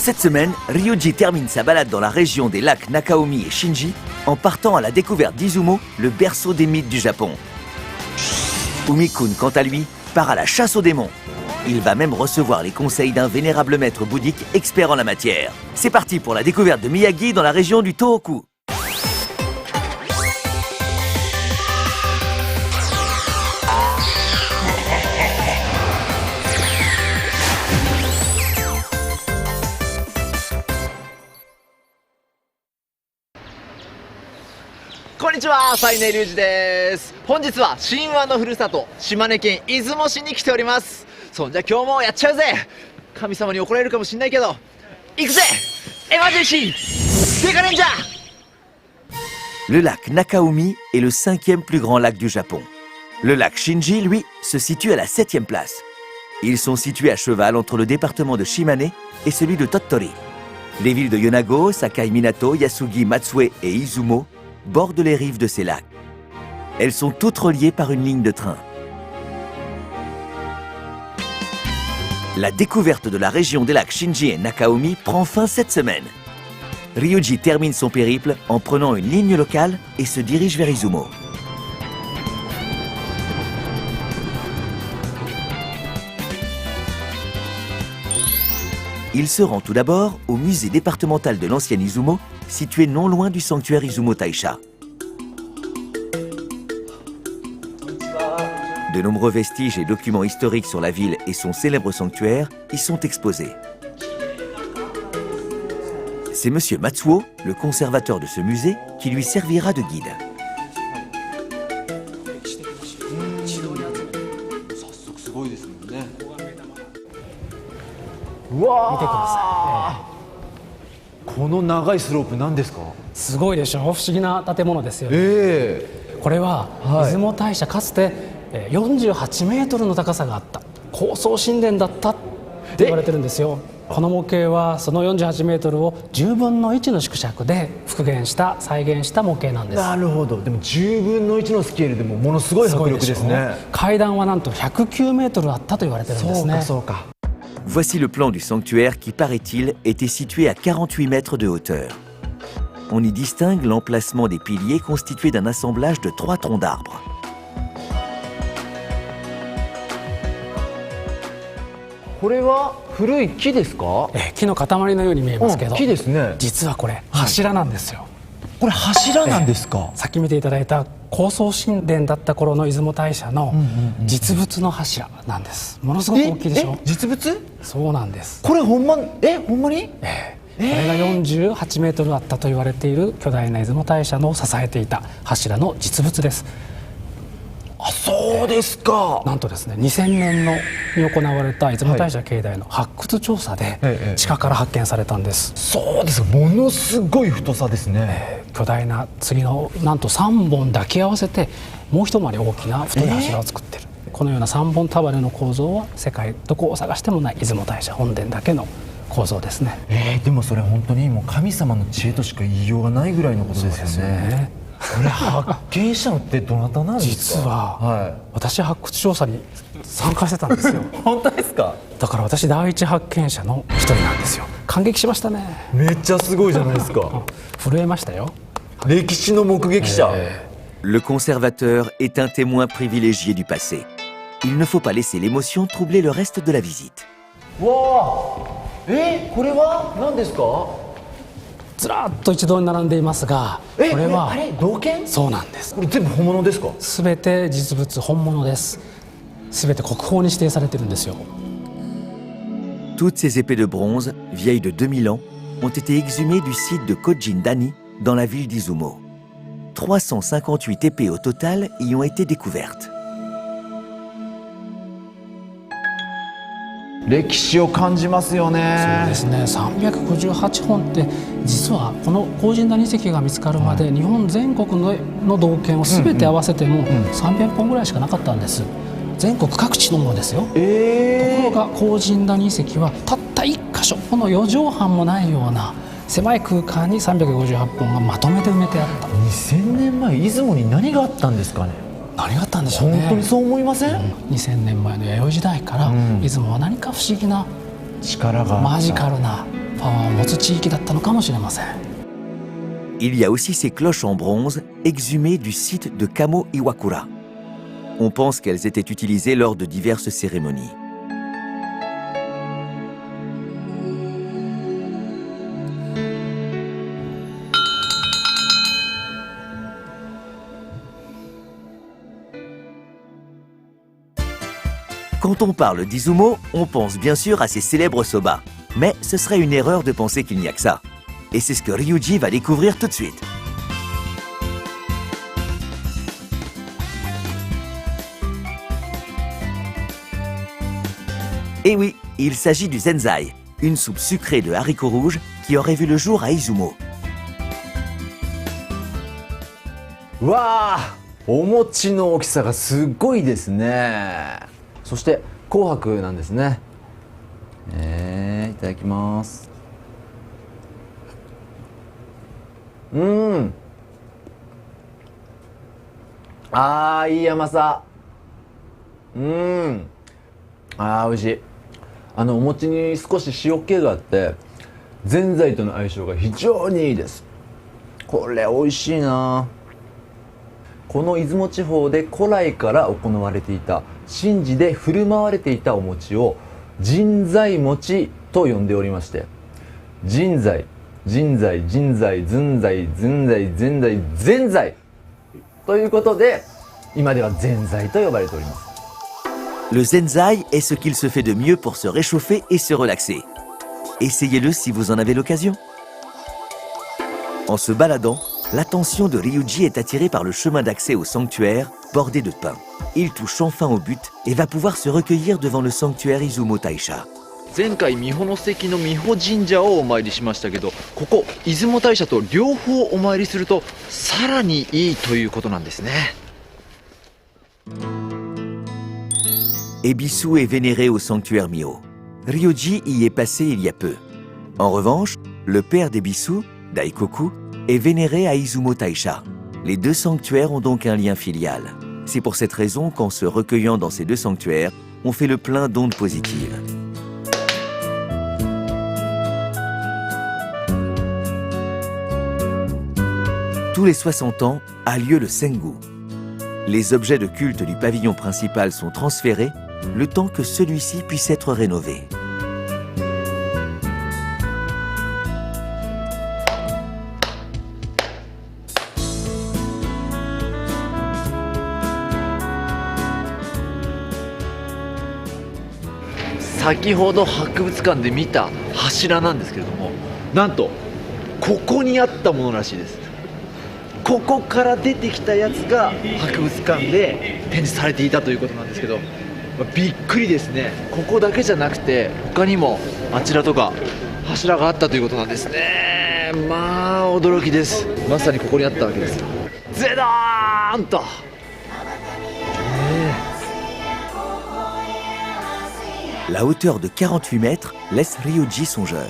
Cette semaine, Ryuji termine sa balade dans la région des lacs Nakaomi et Shinji en partant à la découverte d'Izumo, le berceau des mythes du Japon. Umi-kun, quant à lui, part à la chasse aux démons. Il va même recevoir les conseils d'un vénérable maître bouddhique expert en la matière. C'est parti pour la découverte de Miyagi dans la région du Tohoku. Konnichiwa, サイネリュウジです。本日は神話のふるさと島根県出雲市に来ております。そんじゃ今日もやっちゃうぜ。神様に怒られるかもしんないけど行くぜ。エマージェンシーデカレンジャー。 Le lac Nakaomi est le 5e plus grand lac du Japon. Le lac Shinji, lui, se situe à la 7e place. Ils sont situés à cheval entre le département de Shimane et celui de Tottori. Les villes de Yonago, Sakai Minato, Yasugi, Matsue et Izumo bordent les rives de ces lacs. Elles sont toutes reliées par une ligne de train. La découverte de la région des lacs Shinji et Nakaomi prend fin cette semaine. Ryuji termine son périple en prenant une ligne locale et se dirige vers Izumo. Il se rend tout d'abord au musée départemental de l'ancienne Izumo, situé non loin du sanctuaire Izumo Taisha. De nombreux vestiges et documents historiques sur la ville et son célèbre sanctuaire y sont exposés. C'est monsieur Matsuo, le conservateur de ce musée, qui lui servira de guide. Wow! この長いスロープ何ですか？すごいでしょ。不思議な建物ですよね。これは出雲大社かつて48メートルの高さがあった高層神殿だったって言われてるんですよ。この模型はその48メートルを10分の1の縮尺で復元した再現した模型なんです。なるほど。でも10分の1のスケールでもものすごい迫力ですね。階段はなんと109メートルあったと言われてるんですね。そうか。Voici le plan du sanctuaire qui, paraît-il, était situé à 48 mètres de hauteur. On y distingue l'emplacement des piliers constitués d'un assemblage de 3 troncs d'arbres. C'est 木の塊のように見えますけど、木ですね。実はこれ柱なんですよ。これ柱なんですか？さっき見ていただいた高層神殿だった頃の出雲大社の実物の柱なんです。ものすごく大きいでしょ。実物？そうなんです。これほんまに？これが48メートルあったと言われている巨大な出雲大社の支えていた柱の実物です。あ、そうですか。なんとですね、2000年に行われた出雲大社境内の発掘調査で地下から発見されたんです。そうです。ものすごい太さですね。巨大な次のなんと3本抱き合わせてもう一回り大きな太い柱を作ってる、このような3本束ねの構造は世界どこを探してもない出雲大社本殿だけの構造ですね。でもそれ本当にもう神様の知恵としか言いようがないぐらいのことですよね。これ発見したのってどなたなんですか？実は、私発掘調査に参加してたんですよ。本当ですか？だから私第一発見者の一人なんですよ。感激しましたね。めっちゃすごいじゃないですか。震えましたよ。歴史の目撃者。Le conservateur est un témoin privilégié du passé. Il ne faut pas laisser l'émotion troubler le reste de la visite. わあ、これは何ですか？ずらっと一堂に並んでいますが、これは銅剣？そうなんです。これ全部本物ですか？すべて実物本物です。すべて国宝に指定されてるんですよ。Toutes ces épées de bronze, vieilles de 2000 ans, ont été exhumées du site de Kojin-dani, dans la ville d'Izumo. 358 épées au total y ont été découvertes. 歴史を感じますよね。そうですね。358本って実はこの高神谷遺跡が見つかるまで日本全国の銅剣を全て合わせても300本ぐらいしかなかったんです。全国各地のものですよ。ところが高神谷遺跡はたった1箇所、この4畳半もないような狭い空間に358本がまとめて埋めてあった。2000年前出雲に何があったんですかね？何があったんでしょうね。本当にそう思いません？2000年前の弥生時代から、出雲は何か不思議な力がマジカルなパワーを持つ地域だったのかもしれません。 Il y a aussi ces cloches en bronze exhumées du site de Kamo Iwakura. On pense qu'elles étaient utilisées lors de diverses cérémonies. Quand on parle d'Izumo, on pense bien sûr à ses célèbres soba. Mais ce serait une erreur de penser qu'il n'y a que ça. Et c'est ce que Ryuji va découvrir tout de suite. Et oui, il s'agit du zenzai, une soupe sucrée de haricots rouges qui aurait vu le jour à Izumo. わあ、お餅の大きさがすごいですね。そして紅白なんですね。いただきます。あー、いい甘さ。美味しい。お餅に少し塩気があってぜんざいとの相性が非常にいいです。これ美味しいな。この出雲地方で古来から行われていた神事で振る舞われていたお餅を神在餅と呼んでおりまして、神在、神在、神在、ずんざい、ずんざい、ぜんざい、ぜんざいということで今ではぜんざいと呼ばれております。 Le zenzai est ce qu'il se fait de mieux pour se réchauffer et se relaxer. Essayez-le si vous en avez l'occasion. En se baladant, l'attention de Ryuji est attirée par le chemin d'accès au sanctuaire bordé de pins. Il touche enfin au but et va pouvoir se recueillir devant le sanctuaire Izumo Taisha. 前回美保関の美保神社をお参りしましたけど、ここ出雲大社と両方お参りするとさらにいいということなんですね。 Ebisu est vénéré au sanctuaire Mio. Ryuji y est passé il y a peu. En revanche, le père d'Ebisu, Daikoku, est vénéré à Izumo Taisha. Les deux sanctuaires ont donc un lien filial. C'est pour cette raison qu'en se recueillant dans ces deux sanctuaires, on fait le plein d'ondes positives. Tous les 60 ans a lieu le Sengu. Les objets de culte du pavillon principal sont transférés le temps que celui-ci puisse être rénové. « 先ほど博物館で見た柱なんですけれども、なんとここにあったものらしいです。ここから出てきたやつが博物館で展示されていたということなんですけど、びっくりですね。ここだけじゃなくて他にもあちらとか柱があったということなんですね。まあ驚きです。まさにここにあったわけですよ。ゼドーンと、La hauteur de 48 mètres laisse Ryuji songeur.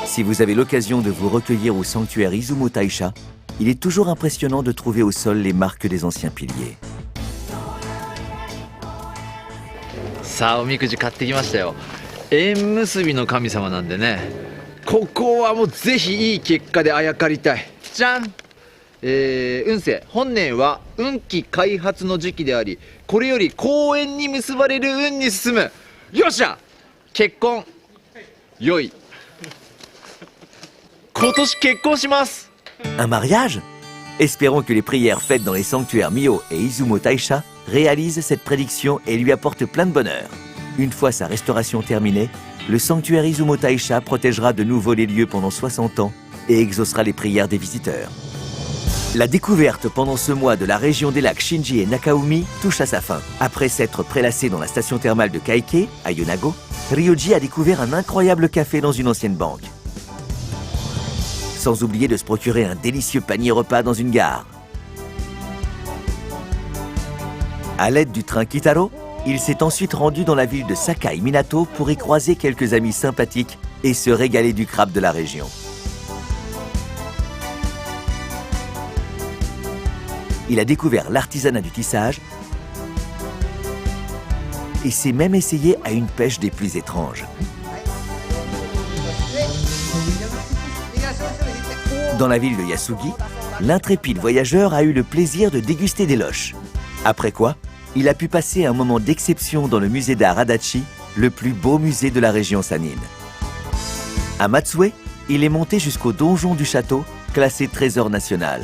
Si vous avez l'occasion de vous recueillir au sanctuaire Izumo Taisha, il est toujours impressionnant de trouver au sol les marques des anciens piliers. さあおみくじ買ってきましたよ。縁結びの神様なんでね、ここはもうぜひいい結果であやかりたい。じゃん、運勢本年は運気開発の時期であり、これより幸運に結ばれる運に進む。よっしゃ、結婚良い。今年結婚します。 Un mariage? Espérons que les prières faites dans les sanctuaires Mio et Izumo Taisha réalisent cette prédiction et lui apportent plein de bonheur. Une fois sa restauration terminée, le sanctuaire Izumo Taisha protégera de nouveau les lieux pendant 60 ans et exaucera les prières des visiteurs. La découverte pendant ce mois de la région des lacs Shinji et Nakaumi touche à sa fin. Après s'être prélassé dans la station thermale de Kaike, à Yonago, Ryuji a découvert un incroyable café dans une ancienne banque. Sans oublier de se procurer un délicieux panier repas dans une gare. À l'aide du train Kitaro, il s'est ensuite rendu dans la ville de Sakai Minato pour y croiser quelques amis sympathiques et se régaler du crabe de la région. Il a découvert l'artisanat du tissage et s'est même essayé à une pêche des plus étranges. Dans la ville de Yasugi, l'intrépide voyageur a eu le plaisir de déguster des loches. Après quoi, il a pu passer un moment d'exception dans le musée d'art Adachi, le plus beau musée de la région Sannin. À Matsue, il est monté jusqu'au donjon du château, classé trésor national.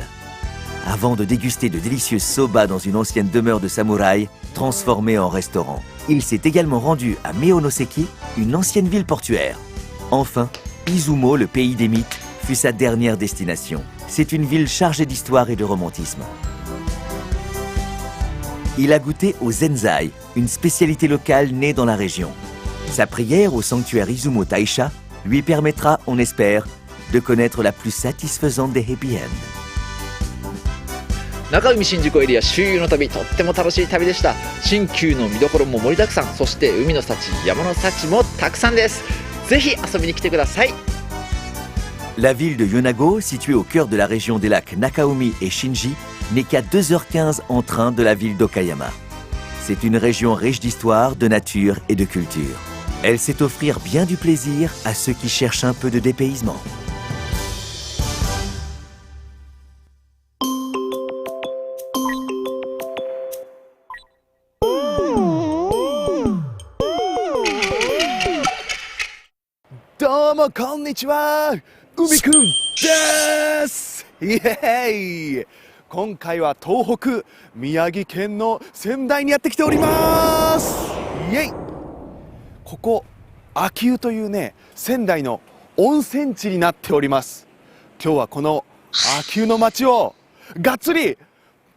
Avant de déguster de délicieux soba dans une ancienne demeure de samouraï, transformée en restaurant. Il s'est également rendu à Meonoseki, une ancienne ville portuaire. Enfin, Izumo, le pays des mythes, fut sa dernière destination. C'est une ville chargée d'histoire et de romantisme. Il a goûté au zenzai, une spécialité locale née dans la région. Sa prière au sanctuaire Izumo Taisha lui permettra, on espère, de connaître la plus satisfaisante des happy ends. 中海新宿エリア周遊の旅、とっても楽しい旅でした。新旧の見どころも盛りだくさん、そして海の幸、山の幸もたくさんです。ぜひ遊びに来てください。 La ville de Yonago, située au cœur de la région des lacs Nakaomi et Shinji, n'est qu'à 2h15 en train de la ville d'Okayama. C'est une région riche d'histoire, de nature et de culture. Elle sait offrir bien du plaisir à ceux qui cherchent un peu de dépaysement. Domo konnichiwa, Umi-kun desu! イエーイ! 今回は東北宮城県の仙台にやってきております。イエイ! ここ秋保というね、仙台の温泉地になっております。今日はこの秋保の街をがっつり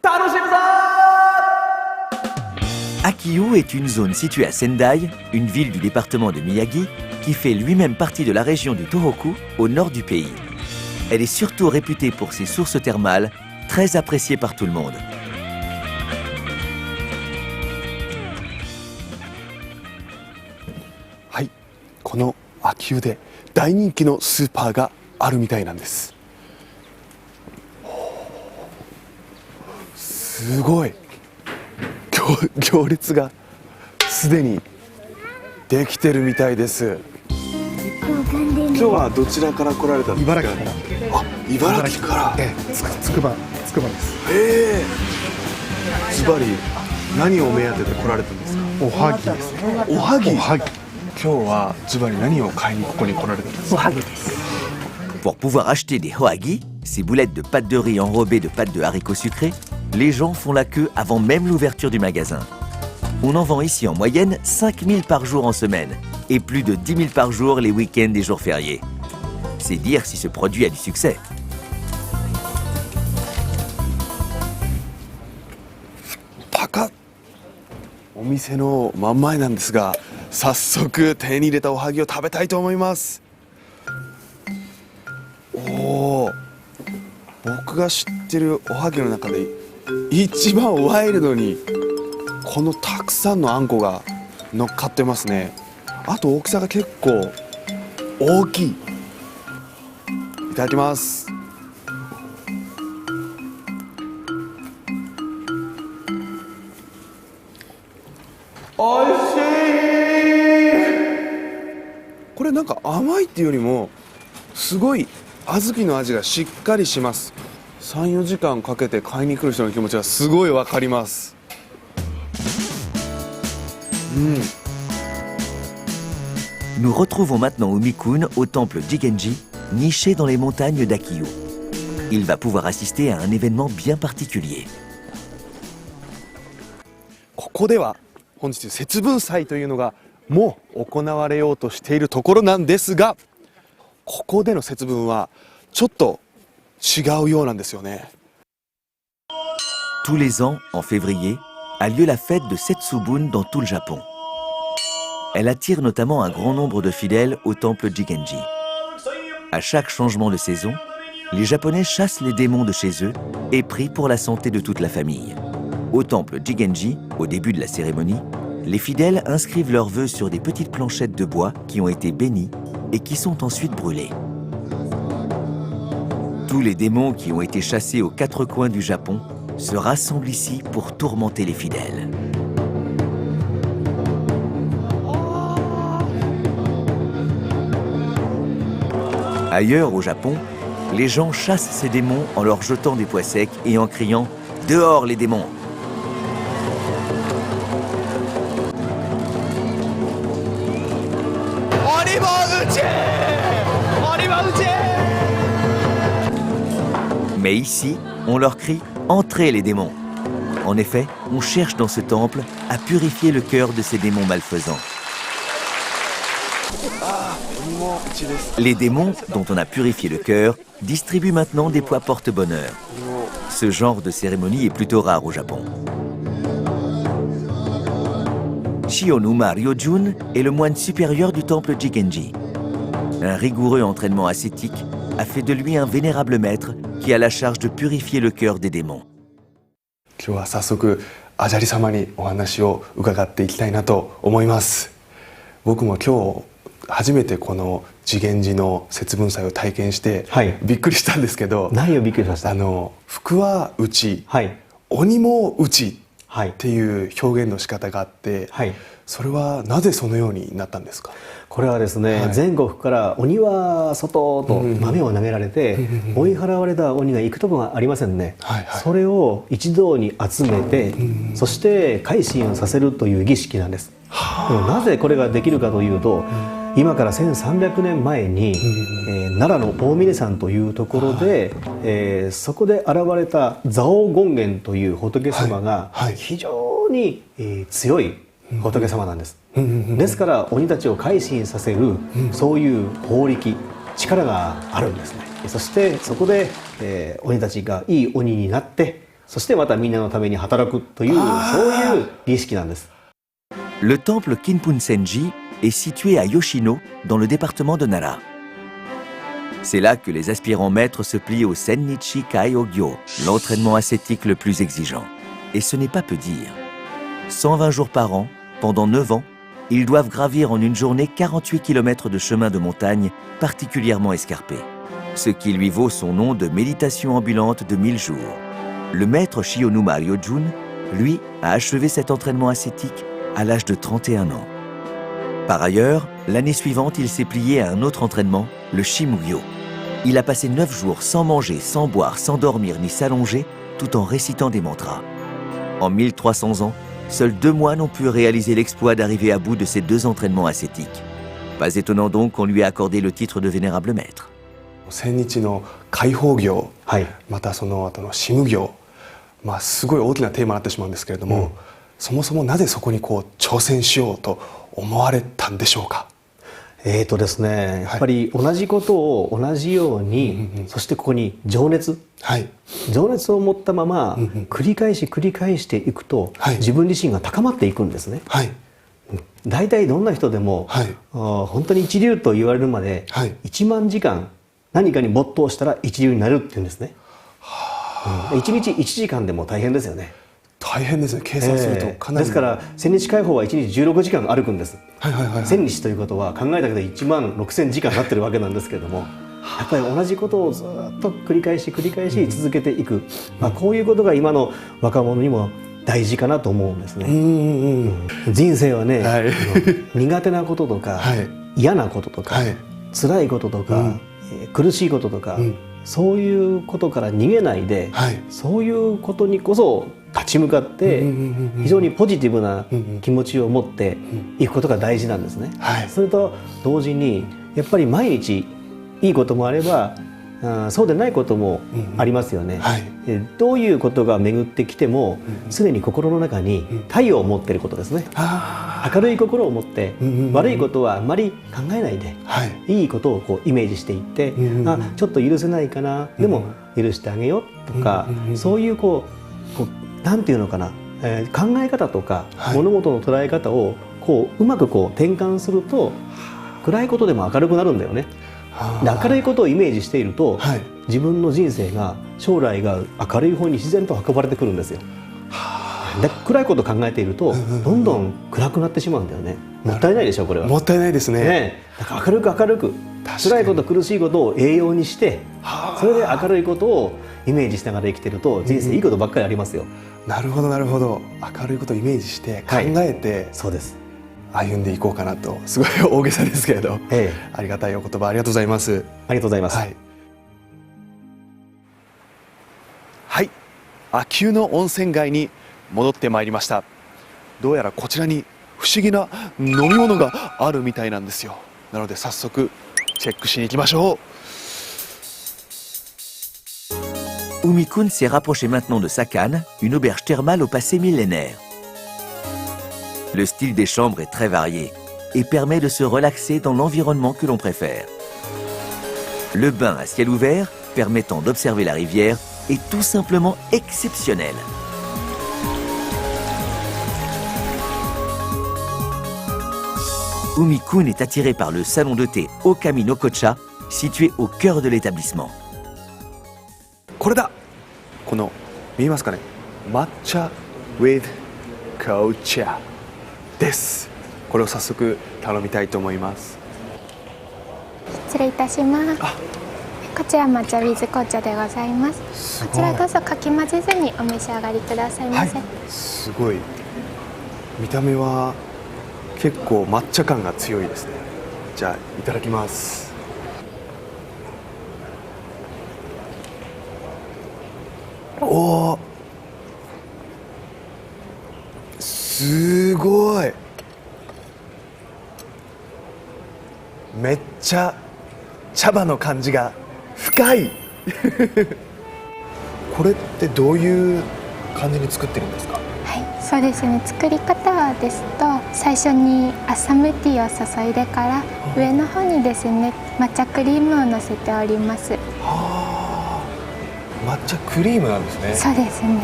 楽しむぞ! Akiho est une zone située à Sendai, une ville du département de Miyagi, qui fait lui-même partie de la région du Tohoku, au nord du pays. Elle est surtout réputée pour ses sources thermales, très appréciées par tout le monde. Oui, この秋保で大人気のスーパーがあるみたいなんです。すごい 行列がすでにできてるみたいです。今日はどちらから来られたんですか？茨城から。あ、茨城から。つくばです。ズバリ何を目当てで来られたんですか？おはぎですね。おはぎ。おはぎ。今日はズバリ何を買いにここに来られたんですか？おはぎです。 Pour pouvoir acheter des hoagi, ces boulettes de pâte de riz enrobées de pâte de haricots sucrés, les gens font la queue avant même l'ouverture du magasin. On en vend ici en moyenne 5000 par jour en semaine et plus de 10 000 par jour les week-ends et jours fériés. C'est dire si ce produit a du succès. Taka! お店の真ん前なんですが、早速手に入れたおはぎを食べたいと思います。おー、僕が知ってるおはぎの中で一番ワイルドにこのたくさんのあんこが乗っかってますね。あと大きさが結構大きい。いただきます。おいしい。これなんか甘いっていうよりもすごい小豆の味がしっかりします。3、4時間かけて買いに来る人の気持ちがすごいわかります。Nous retrouvons maintenant Umi-kun au temple Jigenji, niché dans les montagnes d'Akiho. Il va pouvoir assister à un événement bien particulier. ここでは本日節分祭というのがもう行われようとしているところなんですが、ここでの節分はちょっと違うようなんですよね。 Tous les ans, en février, a lieu la fête de Setsubun dans tout le Japon. Elle attire notamment un grand nombre de fidèles au temple Jigenji. À chaque changement de saison, les Japonais chassent les démons de chez eux et prient pour la santé de toute la famille. Au temple Jigenji, au début de la cérémonie, les fidèles inscrivent leurs vœux sur des petites planchettes de bois qui ont été bénies et qui sont ensuite brûlées. Tous les démons qui ont été chassés aux quatre coins du Japon se rassemblent ici pour tourmenter les fidèles. Ailleurs au Japon, les gens chassent ces démons en leur jetant des pois secs et en criant « Dehors les démons !» Mais ici, on leur crie « Entrez les démons !» En effet, on cherche dans ce temple à purifier le cœur de ces démons malfaisants. Les démons, dont on a purifié le cœur, distribuent maintenant des pois porte-bonheur. Ce genre de cérémonie est plutôt rare au Japon. Shionuma Ryojun est le moine supérieur du temple Jigenji. Un rigoureux entraînement ascétique a fait de lui un vénérable maître qui a la charge de purifier le cœur des démons. 今日は早速アジャリ様にお話を伺っていきたいなと思います。僕も今日初めてこの次元寺の節分祭を体験して、はい、びっくりしたんですけど、何をびっくりしました？福は内、はい、鬼も内はい、っていう表現の仕方があって、はい、それはなぜそのようになったんですか？これはですね、はい、全国から鬼は外と豆を投げられて、追い払われた鬼が行くとこがありませんね、はいはい、それを一堂に集めて、そして改心をさせるという儀式なんです。でもなぜこれができるかというと、今から1300年前に、奈良の大峰山というところで、そこで現れた蔵王権現という仏様が非常に、強い仏様なんです。ですから鬼たちを改心させる、そういう法力、力があるんですね。そしてそこで、鬼たちがいい鬼になって、そしてまたみんなのために働くという、そういう儀式なんです。Le temple Kinpun-senji est situé à Yoshino, dans le département de Nara. C'est là que les aspirants maîtres se plient au Sennichi Kai-Ogyo, l'entraînement ascétique le plus exigeant. Et ce n'est pas peu dire. 120 jours par an, pendant 9 ans, ils doivent gravir en une journée 48 km de chemin de montagne particulièrement escarpé. Ce qui lui vaut son nom de méditation ambulante de 1000 jours. Le maître Shionuma Ryojun, lui, a achevé cet entraînement ascétique à l'âge de 31 ans. Par ailleurs, l'année suivante, il s'est plié à un autre entraînement, le Shimugyo. Il a passé 9 jours sans manger, sans boire, sans dormir ni s'allonger, tout en récitant des mantras. En 1300 ans, seuls 2 moines ont pu réaliser l'exploit d'arriver à bout de ces 2 entraînements ascétiques. Pas étonnant donc qu'on lui ait accordé le titre de vénérable maître. 千日の開放業、はい、またその後のシム業、すごい大きなテーマになってしまうんですけれども、そもそもなぜそこに挑戦しようと思われたんでしょうか？ですね、やっぱり同じことを同じように、そしてここに情熱、はい、情熱を持ったまま繰り返していくと、自分自身が高まっていくんですね。はい、大体どんな人でも、本当に一流と言われるまで1万時間何かに没頭したら一流になるっていうんですね。1日1時間でも大変ですよね。大変ですね、計算するとかなり、ですから千日開放は1日16時間歩くんです。千日ということは考えただけで1万6000時間になってるわけなんですけれども、やっぱり同じことをずっと繰り返し続けていく、こういうことが今の若者にも大事かなと思うんですね。人生はね、苦手なこととか、嫌なこととか、辛いこととか、苦しいこととか、そういうことから逃げないで、そういうことにこそ立ち向かって非常にポジティブな気持ちを持っていくことが大事なんですね。それと同時にやっぱり毎日いいこともあればそうでないこともありますよね。どういうことが巡ってきても常に心の中に太陽を持っていることですね。明るい心を持って悪いことはあまり考えないで、いいことをイメージしていって、ちょっと許せないかな、でも許してあげようとか、そういうなんていうのかな、考え方とか物事の捉え方をうまく転換すると暗いことでも明るくなるんだよね。明るいことをイメージしていると、自分の人生が将来が明るい方に自然と運ばれてくるんですよ。暗いことを考えているとどんどん暗くなってしまうんだよね。もったいないでしょ、これは。もったいないですね。だから明るく辛いこと苦しいことを栄養にして、それで明るいことをイメージしながら生きてると人生いいことばっかりありますよ。なるほどなるほど。明るいことをイメージして考えて、そうです。歩んでいこうかなと。すごい大げさですけれど、ありがたいお言葉ありがとうございます。ありがとうございます。はい、はい、秋保の温泉街に戻ってまいりました。どうやらこちらに不思議な飲み物があるみたいなんですよ。なので早速チェックしに行きましょう。Umi-kun s'est rapproché maintenant de Sakan, une auberge thermale au passé millénaire. Le style des chambres est très varié et permet de se relaxer dans l'environnement que l'on préfère. Le bain à ciel ouvert, permettant d'observer la rivière, est tout simplement exceptionnel. Umi-kun est attiré par le salon de thé Okami no Kocha, situé au cœur de l'établissement. これだ。この見えますかね、抹茶 with 紅茶です。これを早速頼みたいと思います。失礼いたします。こちら抹茶ウィズ紅茶でございます。こちらどうぞかき混ぜずにお召し上がりくださいませ。すごい見た目は結構抹茶感が強いですね。じゃあいただきます。おー、すごい、めっちゃ茶葉の感じが深いこれってどういう感じに作ってるんですか？はい、そうですね。作り方ですと、最初にアッサムティーを注いでから上の方にですね、抹茶クリームをのせております。抹茶クリームなんですね。そうですね。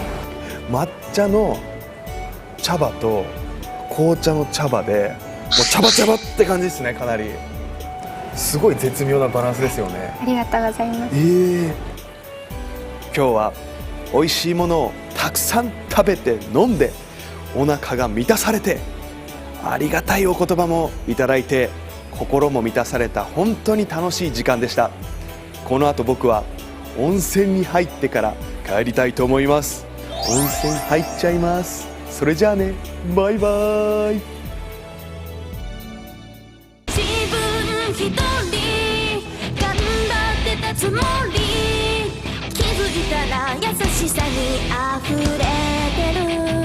抹茶の茶葉と紅茶の茶葉でもう茶葉茶葉って感じですね。かなりすごい絶妙なバランスですよね。ありがとうございます。今日は美味しいものをたくさん食べて飲んでお腹が満たされて、ありがたいお言葉もいただいて心も満たされた本当に楽しい時間でした。この後僕は温泉に入ってから帰りたいと思います。温泉入っちゃいます。それじゃあね、バイバイ。自分一人頑張ってたつもり、気づいたら優しさに溢れてる。